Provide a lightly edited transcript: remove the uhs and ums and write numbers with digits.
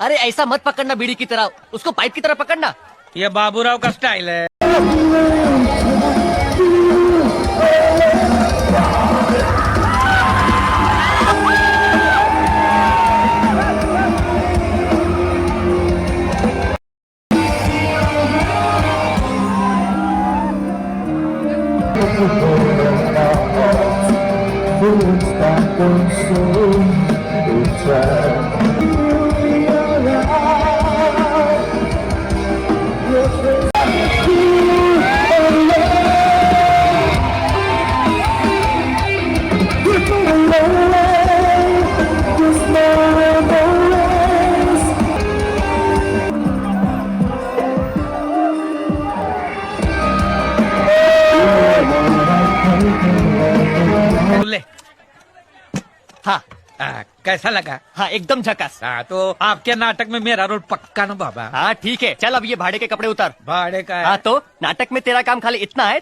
अरे ऐसा मत पकड़ना बीड़ी की तरह, उसको पाइप की तरह पकड़ना। ये बाबूराव का स्टाइल है। ले। हाँ कैसा लगा? हाँ एकदम झकास। हाँ तो आपके नाटक में मेरा रोल पक्का ना बाबा। हाँ ठीक है, चल अब ये भाड़े के कपड़े उतार। भाड़े का है? हाँ तो नाटक में तेरा काम खाली इतना है,